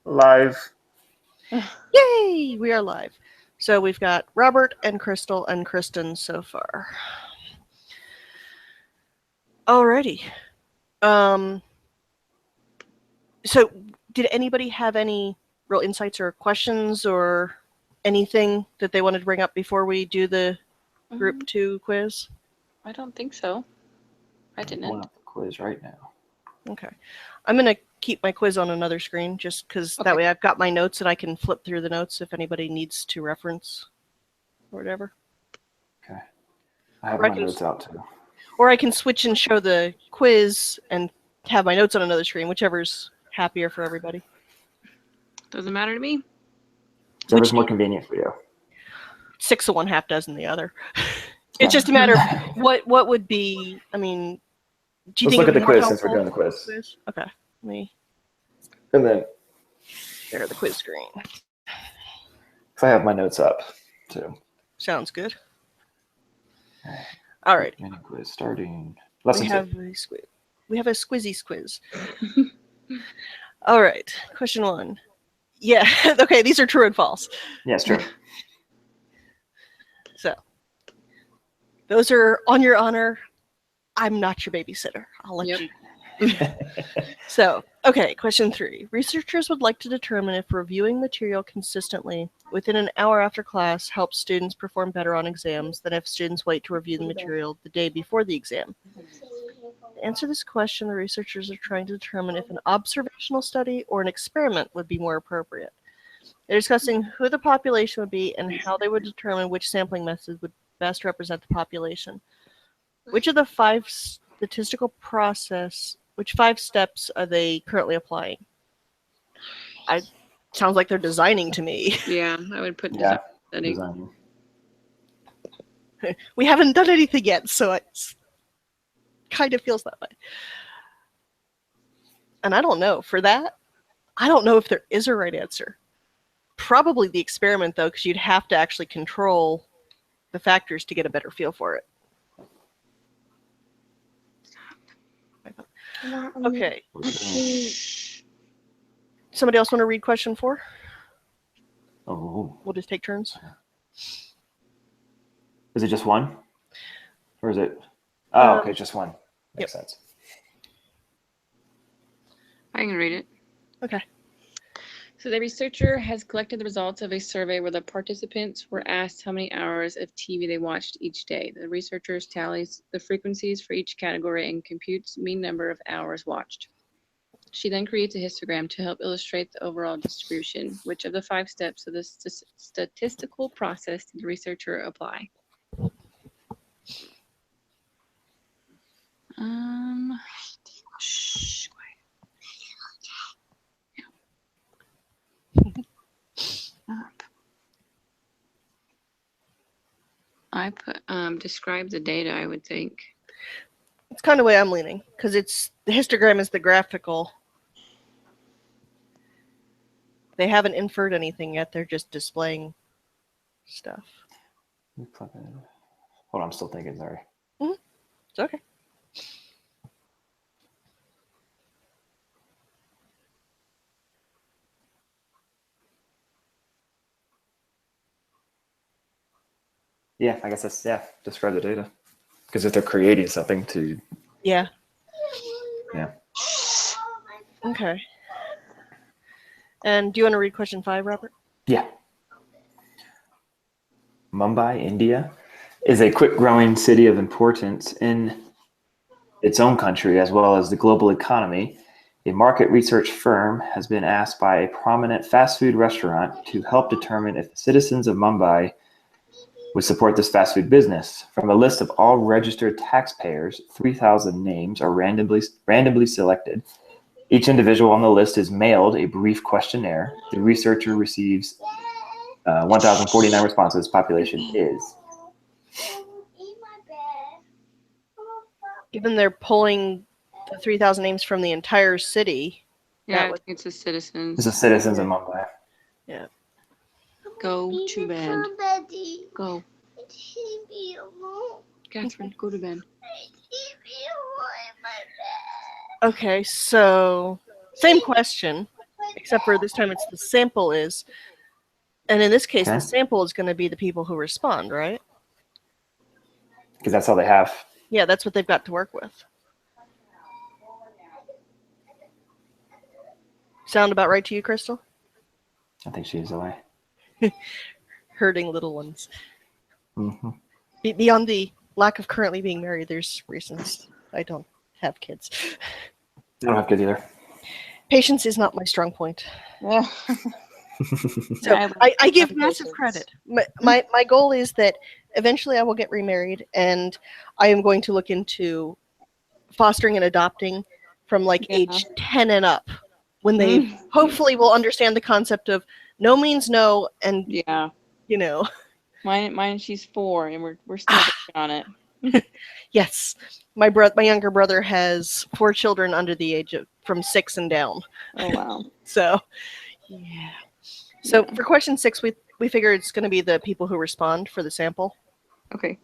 Live. Yay! We are live. So we've got Robert and Crystal and Kristen so far. Alrighty. So did anybody have any real insights or questions or anything that they wanted to bring up before we do the group 2 quiz? I don't think so. I I'm didn't. pulling up the quiz right now. Okay. I'm going to keep my quiz on another screen just because that Okay. way I've got my notes and I can flip through the notes if anybody needs to reference or whatever. Okay. I have Or I my can- notes out too. Or I can switch and show the quiz and have my notes on another screen, whichever's happier for everybody. Doesn't matter to me. Whatever's more convenient for you. 6 of one, half dozen the other. Yeah. It's just a matter of what would be, I mean, do you Let's think look it at the would be more quiz since we're helpful? doing the quiz. Okay. Let me And then, share the quiz screen. because I have my notes up too. Sounds good. All right. Mini quiz starting. Lesson 2. We have a squizzy quiz. All right. Question 1. Yeah. Okay. These are true and false. Yeah, it's true. So those are on your honor. I'm not your babysitter. I'll let you. So, okay, question 3. Researchers would like to determine if reviewing material consistently within an hour after class helps students perform better on exams than if students wait to review the material the day before the exam. To answer this question, the researchers are trying to determine if an observational study or an experiment would be more appropriate. They're discussing who the population would be and how they would determine which sampling method would best represent the population. Which of the 5 statistical process, which 5 steps are they currently applying? Sounds like they're designing to me. Yeah, I would put Yeah. designing. We haven't done anything yet, so it kind of feels that way. And I don't know. For that, I don't know if there is a right answer. Probably the experiment, though, because you'd have to actually control the factors to get a better feel for it. Okay. Somebody else want to read question 4? Oh. We'll just take turns. Is it just one? Or is it? Oh, okay, just one. Makes sense. I can read it. Okay. So the researcher has collected the results of a survey where the participants were asked how many hours of TV they watched each day. The researchers tallies the frequencies for each category and computes mean number of hours watched. She then creates a histogram to help illustrate the overall distribution. Which of the 5 steps of the statistical process did the researcher apply? Shh, quiet. I put describe the data, I would think. It's kind of the way I'm leaning, because the histogram is the graphical. They haven't inferred anything yet. They're just displaying stuff. Hold on, I'm still thinking, sorry. It's okay. Yeah, I guess that's, describe the data. Because if they're creating something to... Yeah. Yeah. Okay. And do you want to read question 5, Robert? Yeah. Mumbai, India, is a quick-growing city of importance in its own country as well as the global economy. A market research firm has been asked by a prominent fast food restaurant to help determine if the citizens of Mumbai would support this fast food business. From a list of all registered taxpayers, 3,000 names are randomly selected. Each individual on the list is mailed a brief questionnaire. The researcher receives 1,049 responses. Population is. Given they're pulling the 3,000 names from the entire city. Yeah, it's the citizens. It's the citizens of Mumbai. Yeah. Go to bed. Go. Catherine, go to bed. Okay, so same question. except for this time it's the sample is. And in this case, Okay. the sample is going to be the people who respond, right? Because that's all they have. Yeah, that's what they've got to work with. Sound about right to you, Crystal? I think she's away. Hurting little ones. Mm-hmm. Beyond the lack of currently being married, there's reasons I don't have kids. I don't have kids either. Patience is not my strong point. Yeah. So Yeah, I give have massive patience. credit. My goal is that eventually I will get remarried, and I am going to look into fostering and adopting from like Yeah. age 10 and up, when they Mm. hopefully will understand the concept of no means no, and Yeah. you know, Mine. She's 4, and we're still working on it. yes, my younger brother has 4 children under the age of from 6 and down. Oh wow. So yeah. So Yeah. for question 6, we figure it's going to be the people who respond for the sample. Okay.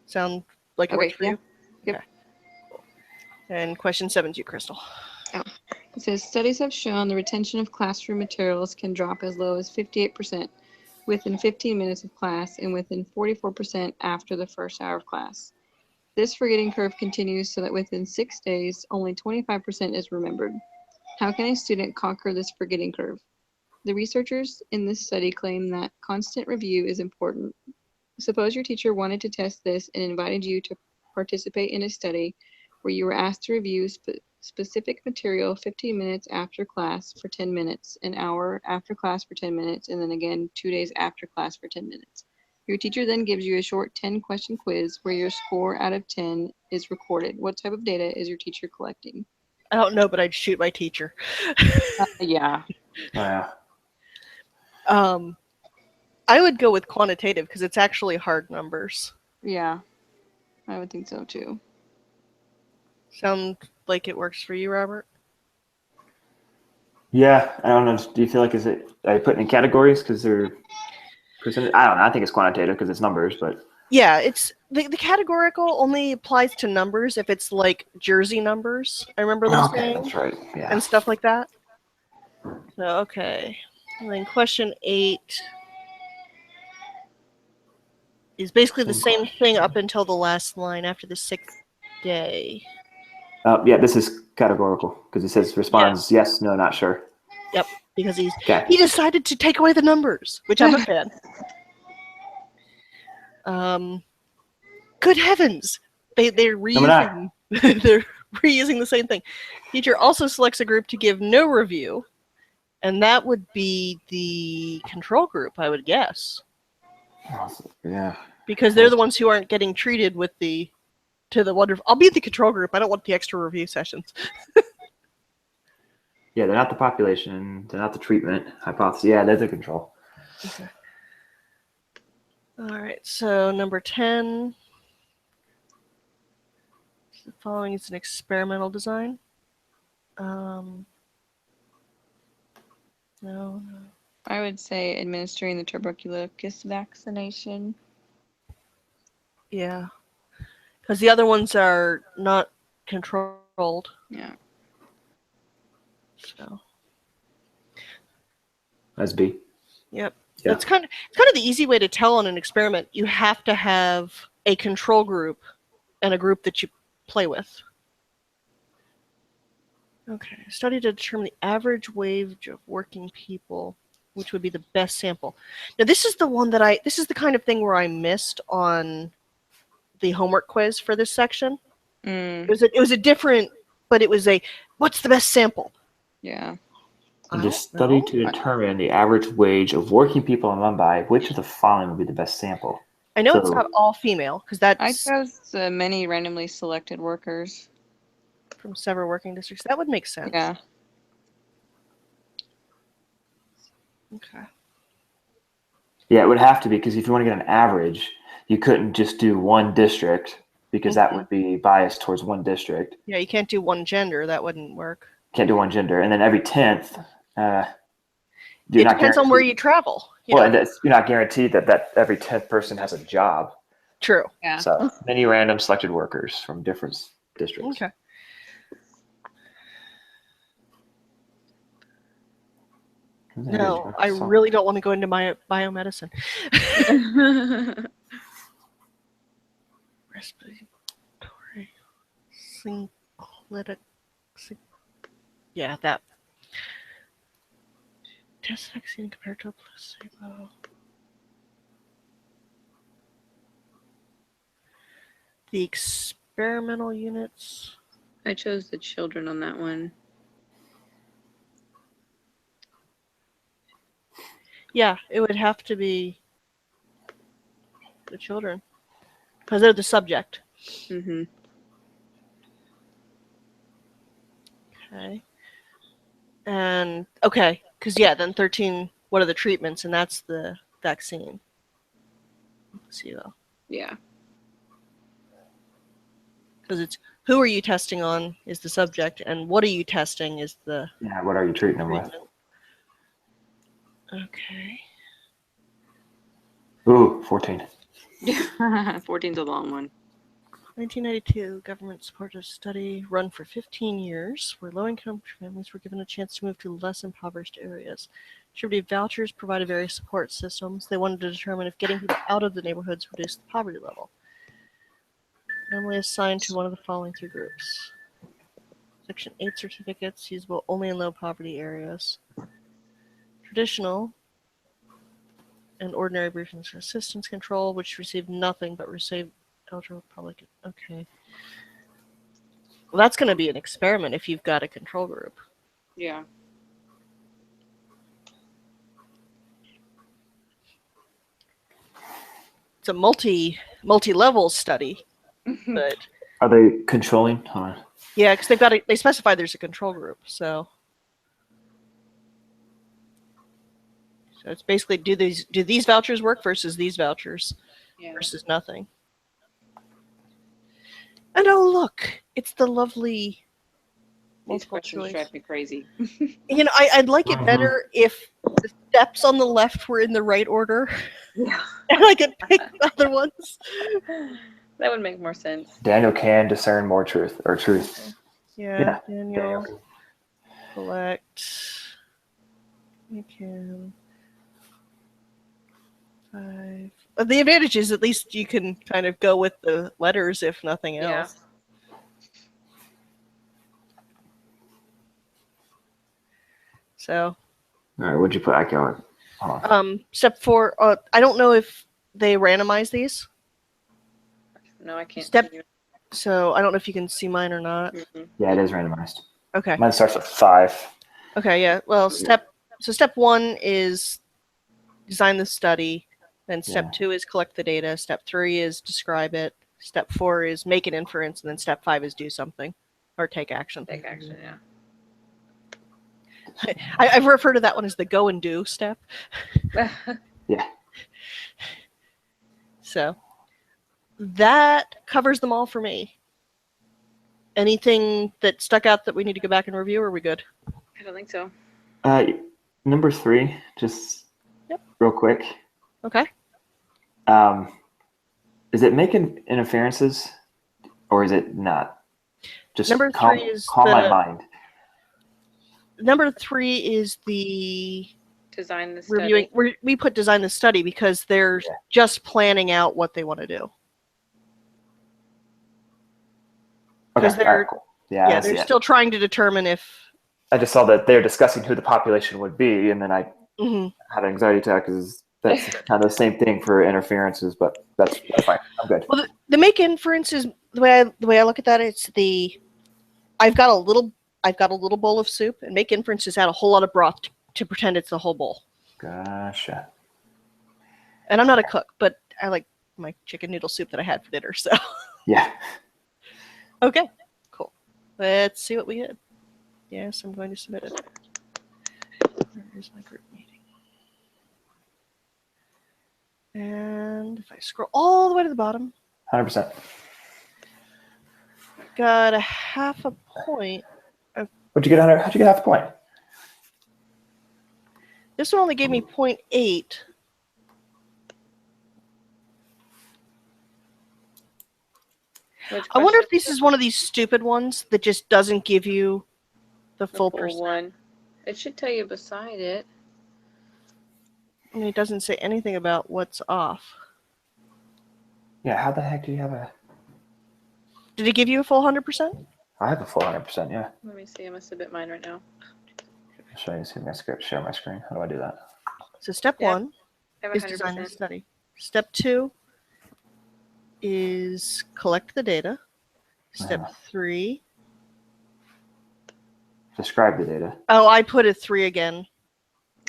Sound like it Okay, works for yeah. you? Yep. Okay. And question 7 to you, Crystal. It says studies have shown the retention of classroom materials can drop as low as 58% within 15 minutes of class and within 44% after the first hour of class. This forgetting curve continues so that within 6 days, only 25% is remembered. How can a student conquer this forgetting curve? The researchers in this study claim that constant review is important. Suppose your teacher wanted to test this and invited you to participate in a study where you were asked to review specific material 15 minutes after class for 10 minutes, an hour after class for 10 minutes, and then again 2 days after class for 10 minutes. Your teacher then gives you a short 10-question quiz where your score out of 10 is recorded. What type of data is your teacher collecting? I don't know, but I'd shoot my teacher. Yeah. Yeah. I would go with quantitative because it's actually hard numbers. Yeah. I would think so too. Sound like it works for you, Robert? Yeah, I don't know. Do you feel like are you putting in categories because they're percentage? I don't know. I think it's quantitative because it's numbers, but Yeah, it's the categorical only applies to numbers if it's like Jersey numbers. I remember them okay, saying, that's right. Yeah. and stuff like that. So okay, and then question 8 is basically the same thing up until the last line after the 6th day. Yeah, this is categorical because it says responds yes, no, not sure. Yep, because he Okay. decided to take away the numbers, which I'm a fan. Good heavens, they're reusing they're reusing the same thing. Teacher also selects a group to give no review, and that would be the control group, I would guess, Yeah. because they're the ones who aren't getting treated with the wonderful. I'll be the control group. I don't want the extra review sessions. Yeah, they're not the population. They're not the treatment hypothesis. Yeah, they're the control. Okay. All right, so number 10. The following is an experimental design. No. I would say administering the tuberculosis vaccination. Yeah. Because the other ones are not controlled. Yeah. So, That's B. yep. Yeah. It's kind of the easy way to tell on an experiment. You have to have a control group and a group that you play with. Okay. Study to determine the average wage of working people, which would be the best sample. Now, this is the one that this is the kind of thing where I missed on the homework quiz for this section. Mm, It was a different, but it was what's the best sample? yeah. I And don't just study know. to determine the average wage of working people in Mumbai. Which of the following would be the best sample? I know it's So- not all female because I that's chose many randomly selected workers. from several working districts. That would make sense. Yeah. Okay. Yeah, it would have to be because if you want to get an average, you couldn't just do one district because that would be biased towards one district. Yeah, you can't do one gender. That wouldn't work. Can't do one gender, and then every 10th. It depends on where you travel. Well, and you're not guaranteed that every 10th person has a job. True. Yeah. So many random selected workers from different districts. Okay. No, I really don't want to go into my biomedicine. Respiratory synclitic. Yeah, that. Test vaccine compared to a placebo. The experimental units. I chose the children on that one. Yeah, it would have to be the children because they're the subject. Mm-hmm. Okay. And okay, because yeah, then 13. What are the treatments? And that's the vaccine. Placebo. Yeah. Because it's who are you testing on is the subject, and what are you testing is the Yeah, what are you treating them with? treatment. Okay. Ooh, 14. 14's a long one. 1992, government-supported study run for 15 years, where low-income families were given a chance to move to less impoverished areas. Distributed vouchers provided various support systems. They wanted to determine if getting people out of the neighborhoods reduced the poverty level. Normally assigned to one of the following three groups. Section 8 certificates, usable only in low poverty areas. Traditional and ordinary briefings for assistance control, which received nothing but received eligible public. Okay. Well, that's going to be an experiment if you've got a control group. Yeah. It's a multi-level study, but Are they controlling? Hold on. yeah, because they specify there's a control group, so it's basically do these vouchers work versus these vouchers Yeah. versus nothing. And oh look, it's the lovely These multiple questions choice. drive me crazy. You know, I'd like it better if the steps on the left were in the right order, Yeah. and I could pick other ones. That would make more sense. Daniel can discern more truth or truth. Yeah, Yeah, Daniel, collect. You can. 5. The advantage is at least you can kind of go with the letters if nothing Yeah. else. So, All right, what'd you put? I can't. Hold on. step 4. I don't know if they randomize these, No, I can't. Step- see you. so I don't know if you can see mine or not. Mhm. Yeah, it is randomized. Okay. Mine starts with 5. Okay. Yeah. Well, step 1 is design the study. Then step Yeah. 2 is collect the data. Step 3 is describe it. Step 4 is make an inference, and then step 5 is do something or take action. Take action, yeah. I've referred to that one as the go and do step. Yeah. So that covers them all for me. Anything that stuck out that we need to go back and review, or are we good? I don't think so. Number 3, just Yep. real quick. Okay. Is it making interferences or is it not? Just Number calm, 3 is calm my the mind. number 3 is the Design the study. reviewing. We put design the study because they're Yeah. just planning out what they want to do. Okay, 'cause they're- all right, cool. Yeah, Yeah, I see they're it. still trying to determine if. I just saw that they're discussing who the population would be, and then I Mhm. had an anxiety attack because that's kind of the same thing for interferences, but that's fine. I'm good. Well, the make inference is the way I look at that. It's I've got a little bowl of soup, and make inference is add a whole lot of broth to pretend it's the whole bowl. Gotcha. And I'm not a cook, but I like my chicken noodle soup that I had for dinner. So Yeah. okay, cool. Let's see what we get. Yes, I'm going to submit it. Here's my group meeting. And if I scroll all the way to the bottom, 100%. got a half a point. What'd you get on her? How'd you get half a point? This one only gave me 0.8. Which I wonder if question? this is one of these stupid ones that just doesn't give you the The full full percent. one. It should tell you beside it. And it doesn't say anything about what's off. Yeah, how the heck do you have a... Did it give you a full 100%? I have a full 100%, yeah. Let me see. I must submit mine right now. I'll show you, see my script, share my screen. How do I do that? So step Yep. 1 I have is design the 100%. study. Step 2 is collect the data. Step Uh-huh. 3. Describe the data. Oh, I put a 3 again.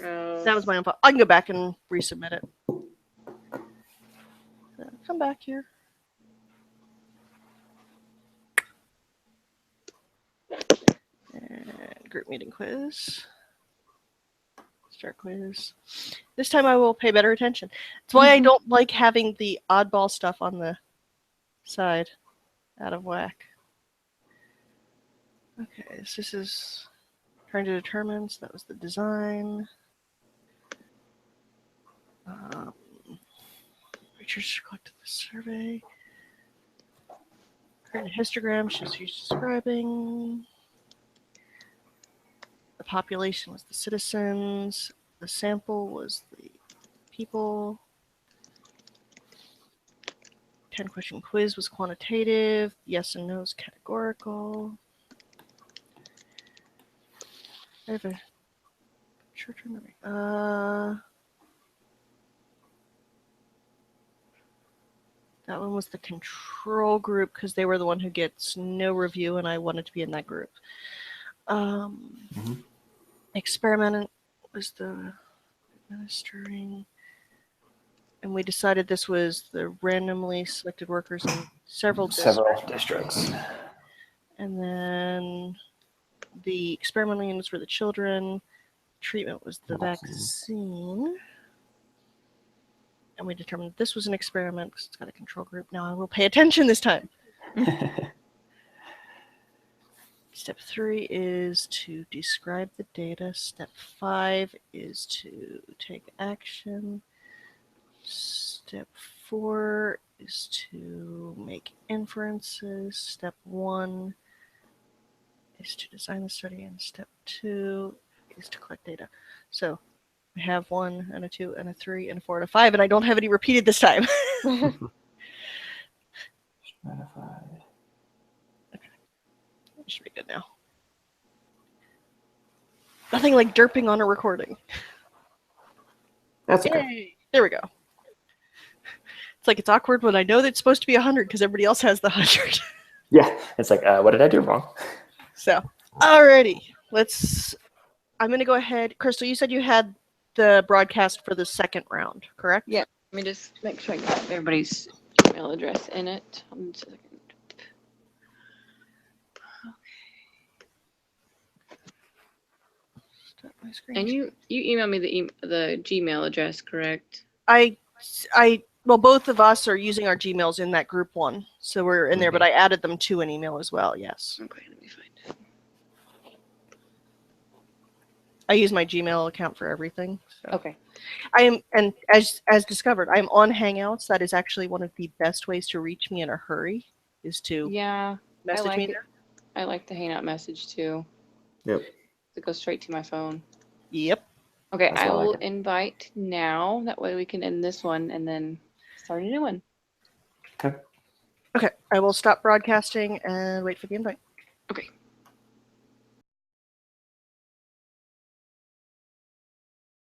Oh. That was my own fault. I can go back and resubmit it. Come back here. And group meeting quiz. Start quiz. This time I will pay better attention. That's why I don't like having the oddball stuff on the side out of whack. Okay, so this is trying to determine, so that was the design. Researchers collected the survey. Create a histogram shows who's describing. The population was the citizens. The sample was the people. 10-question quiz was quantitative. Yes and no is categorical. I have a short-term memory. That one was the control group because they were the one who gets no review, and I wanted to be in that group. Experiment was the administering, and we decided this was the randomly selected workers in several districts. And then the experimental units were the children. Treatment was the vaccine. And we determined this was an experiment because it's got a control group. Now I will pay attention this time. Step 3 is to describe the data. Step 5 is to take action. Step 4 is to make inferences. Step 1 is to design the study, and step 2 is to collect data. So I have 1 and a 2 and a 3 and a 4 and a 5, and I don't have any repeated this time. Should be good now. Nothing like derping on a recording. That's okay. Yay! There we go. It's like it's awkward when I know that it's supposed to be 100 because everybody else has the 100. Yeah, it's like, what did I do wrong? So, alrighty, I'm going to go ahead. Crystal, you said you had the broadcast for the second round, correct? Yeah. Let me just make sure I got everybody's email address in it. Hold on a second. Stop my screen. And you emailed me the Gmail address, correct? Well, both of us are using our Gmails in that group one, so we're in there. But I added them to an email as well. Yes, Okay, let me find it. I use my Gmail account for everything. So. Okay. I am, and as discovered, I am on Hangouts. That is actually one of the best ways to reach me in a hurry. Is to Yeah, message like me it. there. I like the Hangout message too. Yep. It goes straight to my phone. Yep. Okay, That's I why I like will it. invite now. That way we can end this one and then start a new one. Okay. Okay. I will stop broadcasting and wait for the invite. Okay.